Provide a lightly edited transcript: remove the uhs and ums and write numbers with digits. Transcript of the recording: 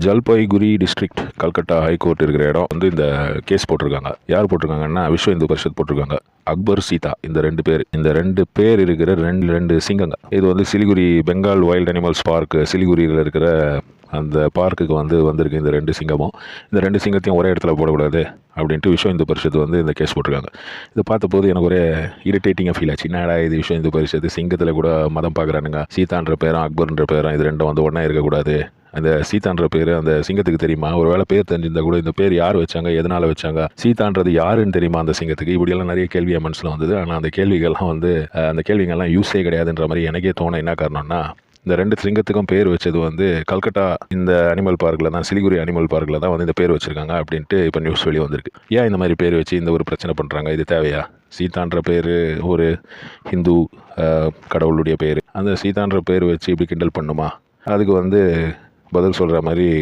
Jalpaiguri district Calcutta high court இருக்கிற இடம் வந்து இந்த கேஸ் போட்டிருக்காங்க. யார் போட்டிருக்காங்கன்னா விஸ்வ இந்து பரிஷத் போட்டிருக்காங்க. அக்பர், சீதா இந்த ரெண்டு பேர் இருக்கிற ரெண்டு சிங்கங்க. இது வந்து Siliguri Bengal wild animals park சிலிகுரியில் இருக்கிற அந்த பார்க்குக்கு வந்திருக்கு இந்த ரெண்டு சிங்கமும். இந்த ரெண்டு சிங்கத்தையும் ஒரே இடத்துல போடக்கூடாது அப்படின்ட்டு விஸ்வ இந்து பரிஷத்து இந்த கேஸ் போட்டிருக்காங்க. இதை பார்த்தபோது எனக்கு ஒரே இரிட்டேட்டிங்காக ஃபீல் ஆச்சு. என்னடா இது விஸ்வ இந்து பரிஷத்து சிங்கத்தில் கூட மதம் பார்க்குறானுங்க. சீதான்ற பேரும் அக்பர்ன்ற பேரும் இது ரெண்டும் ஒன்றா இருக்கக்கூடாது. அந்த சீதான்ற பேர் அந்த சிங்கத்துக்கு தெரியுமா? ஒரு வேளை பேர் தெரிஞ்சிருந்தா கூட இந்த பேர் யார் வச்சாங்க, எதனால் வச்சாங்க, சீதான்றது யாருன்னு தெரியுமா அந்த சிங்கத்துக்கு? இப்படியெல்லாம் நிறைய கேள்வி என் மனசில் வந்தது. ஆனால் அந்த கேள்விகள்லாம் யூஸே கிடையாதுன்ற மாதிரி எனக்கே தோண என்ன காரணம்னா, இந்த ரெண்டு சிங்கத்துக்கும் பேர் வச்சது கல்கட்டா இந்த அனிமல் பார்க்கில் தான், சிலிகுரி அனிமல் பார்க்கில் தான் இந்த பேர் வச்சுருக்காங்க அப்படின்ட்டு இப்போ நியூஸ் வெளியே வந்திருக்கு. ஏன் இந்த மாதிரி பேர் வச்சு இந்த ஒரு பிரச்சனை பண்ணுறாங்க? இது தேவையா? சீதான்ற பேர் ஒரு ஹிந்து கடவுளுடைய பேர். அந்த சீதான்ற பேர் வச்சு இப்படி கிண்டல் பண்ணுமா? அதுக்கு பதில் சொல்கிற மாதிரி